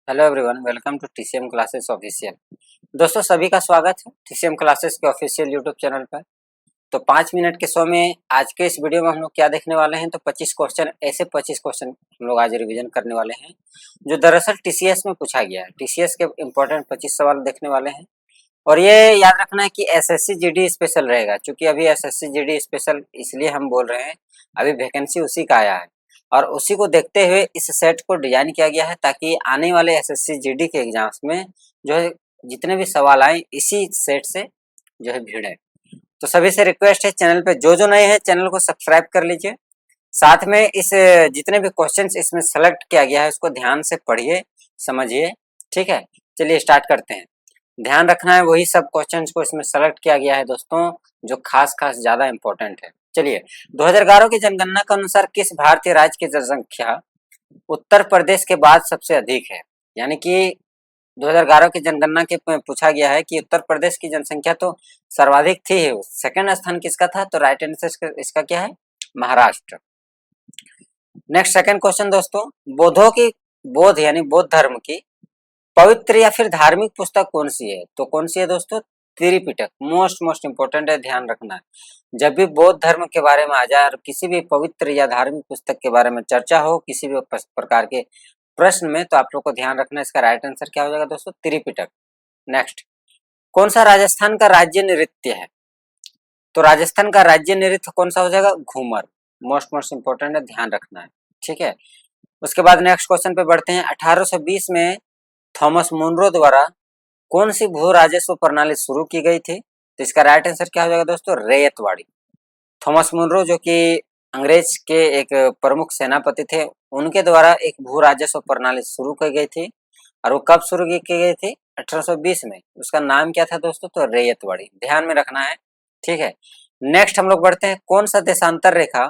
Hello everyone, welcome to TCM classes official. दोस्तों सभी का स्वागत है टीसीएम क्लासेस के ऑफिशियल यूट्यूब चैनल पर। तो 5 मिनट के शो में आज के इस वीडियो में हम लोग क्या देखने वाले हैं, तो 25 क्वेश्चन, ऐसे 25 क्वेश्चन हम लोग आज रिवीजन करने वाले हैं जो दरअसल टीसीएस में पूछा गया है। टीसीएस के इंपॉर्टेंट 25 सवाल देखने वाले हैं और ये याद रखना है कि एसएससी जीडी स्पेशल रहेगा। चूंकि अभी एसएससी जीडी स्पेशल इसलिए हम बोल रहे हैं, अभी वैकेंसी उसी का आया है और उसी को देखते हुए इस सेट को डिजाइन किया गया है ताकि आने वाले एसएससी जीडी के एग्जाम्स में जो है जितने भी सवाल आए इसी सेट से जो है भिड़े। तो सभी से रिक्वेस्ट है, चैनल पे जो नए हैं चैनल को सब्सक्राइब कर लीजिए। साथ में इस जितने भी क्वेश्चंस इसमें सेलेक्ट किया गया है उसको ध्यान से पढ़िए, समझिए। ठीक है, चलिए स्टार्ट करते हैं। ध्यान रखना है वही सब क्वेश्चंस को इसमें सेलेक्ट किया गया है दोस्तों, जो खास ज्यादा इंपॉर्टेंट है। चलिए, 2011 की जनगणना के अनुसार किस भारतीय राज्य की जनसंख्या उत्तर प्रदेश के बाद सबसे अधिक है? यानी कि 2011 की जनगणना के पूछा गया है कि उत्तर प्रदेश की जनसंख्या तो सर्वाधिक थी, सेकंड स्थान किसका था? तो राइट आंसर इसका क्या है? महाराष्ट्र। नेक्स्ट सेकंड क्वेश्चन दोस्तों, बौद्ध यानी बौद्ध धर्म की पवित्र या फिर धार्मिक पुस्तक कौन सी है? तो कौन सी है दोस्तों? त्रिपिटक। मोस्ट इंपोर्टेंट है, ध्यान रखना है। जब भी बौद्ध धर्म के बारे में आ जाए और किसी भी पवित्र या धार्मिक पुस्तक के बारे में चर्चा हो किसी भी प्रकार के प्रश्न में, तो आप लोग को ध्यान रखना है इसका राइट आंसर क्या हो जाएगा दोस्तों? त्रिपिटक। नेक्स्ट, कौन सा राजस्थान का राज्य नृत्य है? तो राजस्थान का राज्य नृत्य कौन सा हो जाएगा? घूमर। मोस्ट इंपोर्टेंट है, ध्यान रखना है। ठीक है, उसके बाद नेक्स्ट क्वेश्चन पे बढ़ते हैं। 1820 में थॉमस मुनरो द्वारा कौन सी भू राजस्व प्रणाली शुरू की गई थी? तो इसका राइट आंसर क्या हो जाएगा दोस्तों? रैयतवाड़ी। थॉमस मुनरो जो कि अंग्रेज के एक प्रमुख सेनापति थे, उनके द्वारा एक भू राजस्व प्रणाली शुरू की गई थी और वो कब शुरू की गई थी? 1820 में। उसका नाम क्या था दोस्तों? तो रैयतवाड़ी। ध्यान में रखना है। ठीक है, नेक्स्ट हम लोग बढ़ते हैं। कौन सा देशांतर रेखा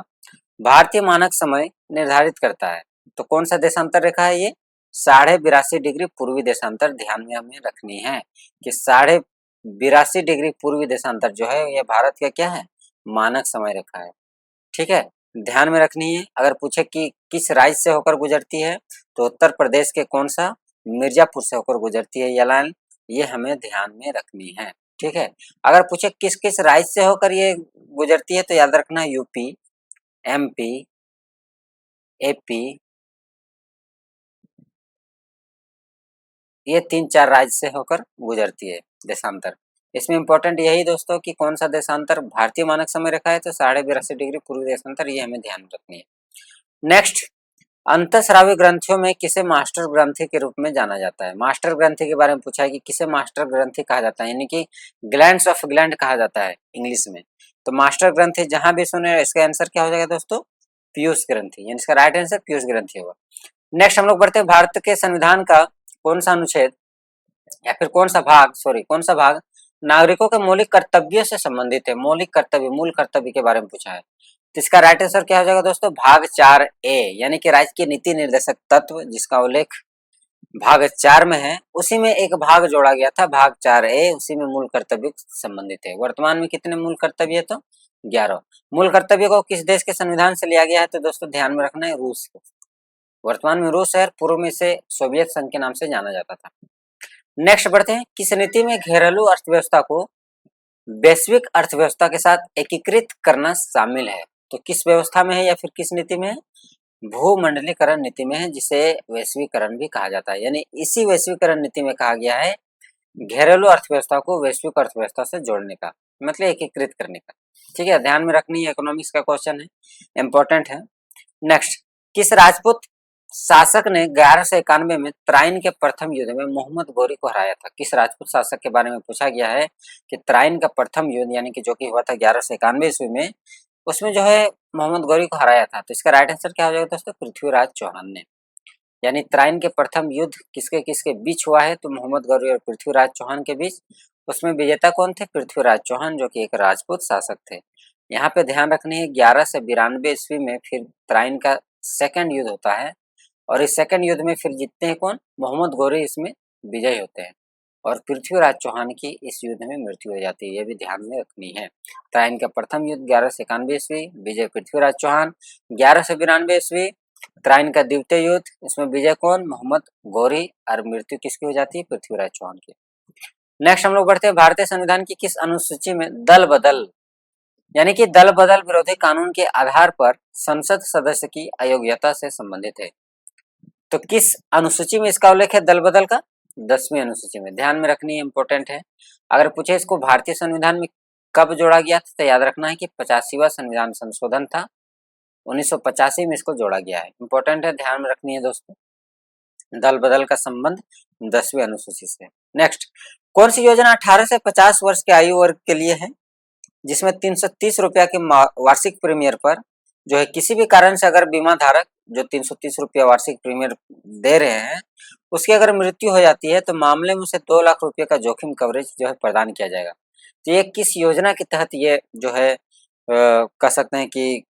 भारतीय मानक समय निर्धारित करता है? तो कौन सा देशांतर रेखा है ये? 82.5 डिग्री पूर्वी देशांतर। ध्यान में हमें रखनी है कि 82.5 डिग्री पूर्वी देशांतर जो है ये भारत का क्या है? मानक समय रेखा है। ठीक है, ध्यान में रखनी है। अगर पूछे कि किस राज्य से होकर गुजरती है, तो उत्तर प्रदेश के कौन सा? मिर्जापुर से होकर गुजरती है ये लाइन, ये हमें ध्यान में रखनी है। ठीक है, अगर पूछे किस किस राज्य से होकर ये गुजरती है, तो याद रखना यूपी, एमपी, एपी, ये 3-4 राज्य से होकर गुजरती है देशांतर। इसमें इंपॉर्टेंट यही दोस्तों कि कौन सा देशांतर भारतीय मानक समय रेखा है, तो 82.5 डिग्री पूर्वी देशांतर, ये हमें ध्यान रखनी है। नेक्स्ट, अंतःस्रावी ग्रंथियों में किसे मास्टर ग्रंथि के रूप में जाना जाता है? मास्टर ग्रंथि के बारे में पूछा है कि किसे मास्टर ग्रंथि कहा जाता है, यानी कि ग्लैंड्स ऑफ ग्लैंड कहा जाता है इंग्लिश में। तो मास्टर ग्रंथि जहां भी सुने इसका आंसर क्या हो जाएगा दोस्तों? पीयूष ग्रंथि, यानी इसका राइट आंसर पीयूष ग्रंथि होगा। नेक्स्ट हम लोग बढ़ते हैं। भारत के संविधान का कौन सा अनुच्छेद या फिर कौन सा भाग नागरिकों के मौलिक कर्तव्यों से संबंधित है? मौलिक कर्तव्य, मूल कर्तव्य के बारे में पूछा है, तो इसका राइट आंसर क्या हो जाएगा दोस्तों? भाग 4A, यानी कि राज्य के नीति निर्देशक तत्व जिसका उल्लेख भाग 4 में है, उसी में एक भाग जोड़ा गया था, भाग 4A, उसी में मूल कर्तव्य संबंधित है। वर्तमान में कितने मूल कर्तव्य है? तो 11। मूल कर्तव्य को किस देश के संविधान से लिया गया है? तो दोस्तों ध्यान में रखना है, रूस को। वर्तमान में रूस है, पूर्व में इसे सोवियत संघ के नाम से जाना जाता था। नेक्स्ट बढ़ते हैं। किस नीति में घरेलू अर्थव्यवस्था को वैश्विक अर्थव्यवस्था के साथ एकीकृत करना शामिल है? तो किस व्यवस्था में है या फिर किस नीति में है? भूमंडलीकरण नीति में है, जिसे वैश्वीकरण भी कहा जाता है। यानी इसी वैश्वीकरण नीति में कहा गया है घरेलू अर्थव्यवस्था को वैश्विक अर्थव्यवस्था से जोड़ने का, मतलब एकीकृत करने का। ठीक है, ध्यान में रखनी है, इकोनॉमिक्स का क्वेश्चन है, इंपॉर्टेंट है। नेक्स्ट, किस राजपूत शासक ने 1191 में त्राइन के प्रथम युद्ध में मोहम्मद गौरी को हराया था? किस राजपूत शासक के बारे में पूछा गया है कि त्राइन का प्रथम युद्ध यानी कि जो कि हुआ था 1191 ईस्वी में, उसमें जो है मोहम्मद गौरी को हराया था? तो इसका राइट आंसर क्या हो जाएगा दोस्तों? पृथ्वीराज चौहान ने। यानी त्राइन के प्रथम युद्ध किसके किसके बीच हुआ है? तो मोहम्मद गौरी और पृथ्वीराज चौहान के बीच। उसमें विजेता कौन थे? पृथ्वीराज चौहान, जो कि एक राजपूत शासक थे। यहाँ पे ध्यान रखनी है 1192 ईस्वी में फिर त्राइन का सेकंड युद्ध होता है और इस सेकंड युद्ध में फिर जीतते हैं कौन? मोहम्मद गौरी इसमें विजयी होते हैं और पृथ्वीराज चौहान की इस युद्ध में मृत्यु हो जाती है, यह भी ध्यान में रखनी है। त्राइन का प्रथम युद्ध 1191 ईस्वी, विजय पृथ्वीराज चौहान। 1192 ईस्वी उत्तरायण का द्वितीय युद्ध, इसमें विजय कौन? मोहम्मद गौरी, और मृत्यु किसकी हो जाती है? पृथ्वीराज चौहान की। नेक्स्ट हम लोग बढ़ते हैं, भारतीय संविधान की किस अनुसूची में दल बदल यानी कि दल बदल विरोधी कानून के आधार पर संसद सदस्य की अयोग्यता से संबंधित है? तो किस अनुसूची में इसका उल्लेख है दल बदल का? 10वीं अनुसूची में। ध्यान में रखनी इंपॉर्टेंट है। अगर पूछे इसको भारतीय संविधान में कब जोड़ा गया था, तो याद रखना है कि 85वां संविधान संशोधन था, 1985 में इसको जोड़ा गया है। इंपॉर्टेंट है, ध्यान में रखनी है दोस्तों। दल बदल का संबंध 10वीं अनुसूची से। नेक्स्ट, कौन सी योजना 18 से 50 वर्ष के आयु वर्ग के लिए है, जिसमें 330 रुपया के वार्षिक प्रीमियर पर जो है किसी भी कारण से अगर बीमा धारक जो 330 रुपया वार्षिक प्रीमियर दे रहे हैं उसकी अगर मृत्यु हो जाती है तो मामले में उसे 2 लाख रुपये का जोखिम कवरेज जो है प्रदान किया जाएगा। तो ये किस योजना के तहत ये जो है कह सकते हैं कि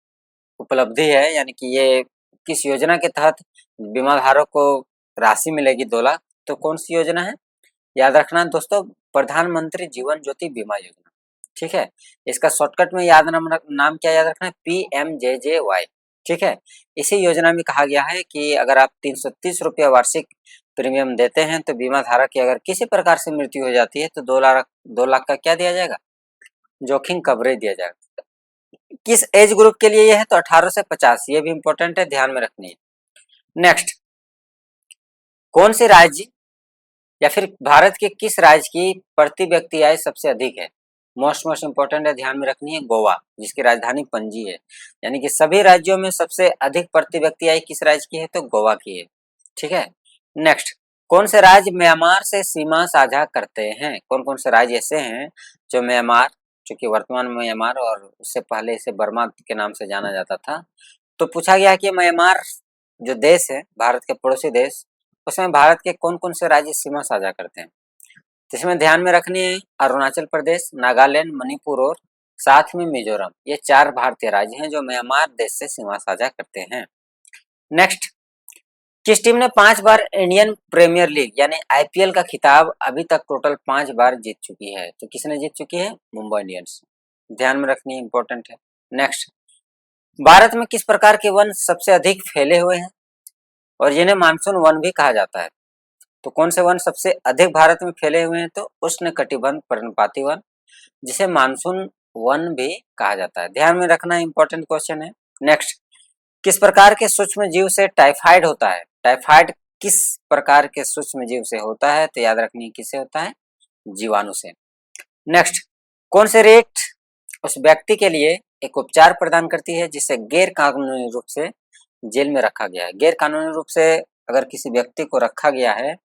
उपलब्धि है, यानी कि ये किस योजना के तहत बीमा धारक को राशि मिलेगी 2 लाख? तो कौन सी योजना है? याद रखना दोस्तों, प्रधानमंत्री जीवन ज्योति बीमा योजना। ठीक है, इसका शॉर्टकट में नाम क्या याद रखना है? PMJJY। ठीक है, इसी योजना में कहा गया है कि अगर आप 330 रुपया वार्षिक प्रीमियम देते हैं तो बीमा धारक की अगर किसी प्रकार से मृत्यु हो जाती है तो 2 लाख का क्या दिया जाएगा? जोखिम कवरेज दिया जाएगा। किस एज ग्रुप के लिए यह है? तो 18 से 50। ये भी इंपॉर्टेंट है, ध्यान में रखनी है। नेक्स्ट, कौन से राज्य या फिर भारत के किस राज्य की प्रति व्यक्ति आय सबसे अधिक है? मोस्ट इंपॉर्टेंट है, ध्यान में रखनी है। गोवा, जिसकी राजधानी पणजी है। यानी कि सभी राज्यों में सबसे अधिक प्रति व्यक्ति आय किस राज्य की है? तो गोवा की है। ठीक है। नेक्स्ट, कौन से राज्य म्यांमार से सीमा साझा करते हैं? कौन कौन से राज्य ऐसे हैं जो म्यांमार, चूंकि वर्तमान में म्यांमार और उससे पहले इसे बर्मा के नाम से जाना जाता था, तो पूछा गया कि म्यांमार जो देश है, भारत के पड़ोसी देश, उसमें भारत के कौन कौन से राज्य सीमा साझा करते हैं? जिसमें ध्यान में रखनी है अरुणाचल प्रदेश, नागालैंड, मणिपुर और साथ में मिजोरम। ये 4 भारतीय राज्य हैं जो म्यांमार देश से सीमा साझा करते हैं। नेक्स्ट, किस टीम ने 5 बार इंडियन प्रीमियर लीग यानी IPL का खिताब अभी तक टोटल 5 बार जीत चुकी है? तो किसने जीत चुकी है? मुंबई इंडियंस। ध्यान में रखनी इंपॉर्टेंट है। नेक्स्ट, भारत में किस प्रकार के वन सबसे अधिक फैले हुए हैं और जिन्हें मानसून वन भी कहा जाता है? तो कौन से वन सबसे अधिक भारत में फैले हुए हैं? तो उष्णकटिबंध पर्णपाती वन, जिसे मानसून वन भी कहा जाता है। ध्यान में रखना इंपॉर्टेंट क्वेश्चन है। नेक्स्ट, किस प्रकार के सूक्ष्म जीव से टाइफाइड होता है? टाइफाइड किस प्रकार के सूक्ष्म जीव से होता है? तो याद रखनी किससे होता है? जीवाणु से। नेक्स्ट, कौन से रेट उस व्यक्ति के लिए एक उपचार प्रदान करती है जिसे गैर कानूनी रूप से जेल में रखा गया है? गैर कानूनी रूप से अगर किसी व्यक्ति को रखा गया है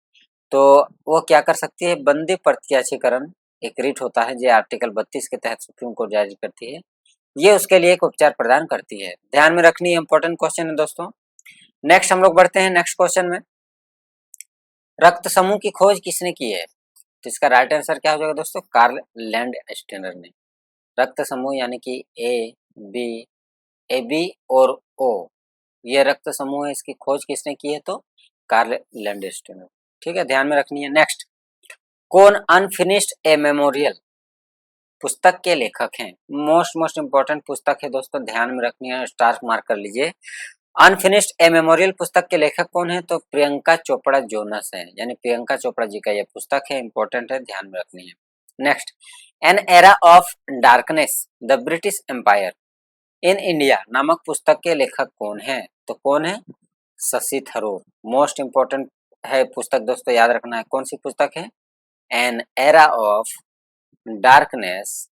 तो वो क्या कर सकती है? बंदी प्रत्याशीकरण एक रिट होता है जो आर्टिकल 32 के तहत सुप्रीम कोर्ट जारी करती है, ये उसके लिए एक उपचार प्रदान करती है। ध्यान में रखनी इंपॉर्टेंट क्वेश्चन है दोस्तों। नेक्स्ट हम लोग बढ़ते हैं नेक्स्ट क्वेश्चन में। रक्त समूह की खोज किसने की है? तो इसका राइट आंसर क्या हो जाएगा दोस्तों? कार्ल लैंडस्टेनर ने। रक्त समूह यानी कि ए बी और ओ, ये रक्त समूह है, इसकी खोज किसने की है? तो कार्ल लैंडस्टेनर। ठीक है, ध्यान में रखनी है। नेक्स्ट, कौन अनफिनिश्ड ए मेमोरियल पुस्तक के लेखक हैं? मोस्ट इंपॉर्टेंट पुस्तक है दोस्तों, ध्यान में रखनी है, स्टार मार्क कर लीजिए। अनफिनिश्ड ए मेमोरियल पुस्तक के लेखक कौन है? तो प्रियंका चोपड़ा जोनस है, यानी प्रियंका चोपड़ा जी का यह पुस्तक है, इंपॉर्टेंट है, ध्यान में रखनी है। Next, an era of darkness the British empire in India नामक पुस्तक के लेखक कौन है? तो कौन है? शशि थरूर। मोस्ट इंपॉर्टेंट है पुस्तक दोस्तों, याद रखना है। कौन सी पुस्तक है? N era of darkness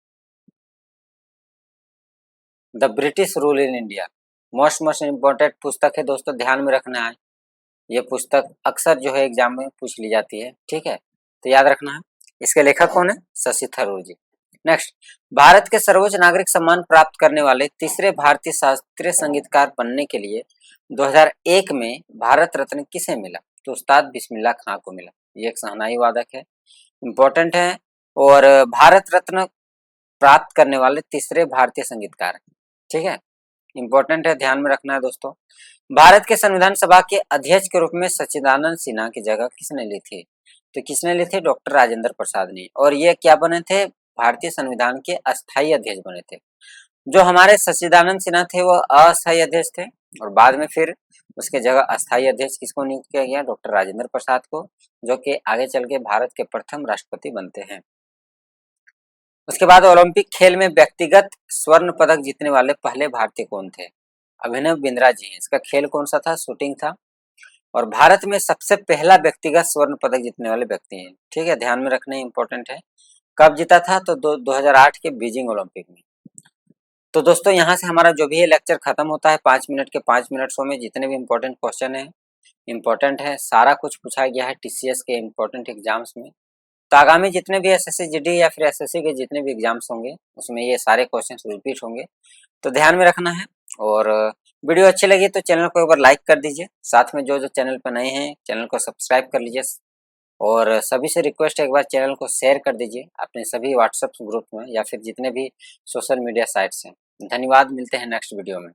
the British rule in India. Most important पुस्तक है दोस्तों, ध्यान में रखना है। ये पुस्तक अक्सर जो है एग्जाम में पूछ ली जाती है। ठीक है, तो याद रखना है। इसके लेखक कौन है? शशि थरूर जी। नेक्स्ट, भारत के सर्वोच्च नागरिक सम्मान प्राप्त करने वाले तीसरे भारतीय शास्त्रीय संगीतकार बनने के लिए 2001 में भारत रत्न किसे मिला? तो उस्ताद बिस्मिल्लाह खां को मिला। ये एक शहनाई वादक है, इंपॉर्टेंट है, और भारत रत्न प्राप्त करने वाले तीसरे भारतीय संगीतकार हैं। ठीक है, इंपॉर्टेंट है, ध्यान में रखना है दोस्तों। भारत के संविधान सभा के अध्यक्ष के रूप में सच्चिदानंद सिन्हा की जगह किसने ली थी? तो किसने ली थी? डॉक्टर राजेंद्र प्रसाद ने। और ये क्या बने थे? भारतीय संविधान के अस्थायी अध्यक्ष बने थे। जो हमारे सच्चिदानंद सिन्हा थे वो अस्थायी अध्यक्ष थे, और बाद में फिर उसके जगह अस्थायी अध्यक्ष किसको नियुक्त किया गया? डॉक्टर राजेंद्र प्रसाद को, जो कि आगे चल के भारत के प्रथम राष्ट्रपति बनते हैं। उसके बाद ओलंपिक खेल में व्यक्तिगत स्वर्ण पदक जीतने वाले पहले भारतीय कौन थे? अभिनव बिंद्रा जी हैं। इसका खेल कौन सा था? शूटिंग था। और भारत में सबसे पहला व्यक्तिगत स्वर्ण पदक जीतने वाले व्यक्ति हैं। ठीक है, ध्यान में रखना इंपॉर्टेंट है। कब जीता था? तो 2008 के बीजिंग ओलंपिक में। तो दोस्तों यहाँ से हमारा जो भी है लेक्चर खत्म होता है। 5 मिनट के 5 मिनट शो में जितने भी इंपॉर्टेंट क्वेश्चन है इंपॉर्टेंट है, सारा कुछ पूछा गया है टीसीएस के इंपॉर्टेंट एग्जाम्स में। तो आगामी जितने भी एसएससी जीडी या फिर एसएससी के जितने भी एग्जाम्स होंगे उसमें ये सारे क्वेश्चन रिपीट होंगे, तो ध्यान में रखना है। और वीडियो अच्छी लगी तो चैनल को एक बार लाइक कर दीजिए, साथ में जो चैनल पर नए हैं चैनल को सब्सक्राइब कर लीजिए, और सभी से रिक्वेस्ट है एक बार चैनल को शेयर कर दीजिए अपने सभी व्हाट्सएप ग्रुप में या फिर जितने भी सोशल मीडिया साइट्स हैं। धन्यवाद, मिलते हैं नेक्स्ट वीडियो में।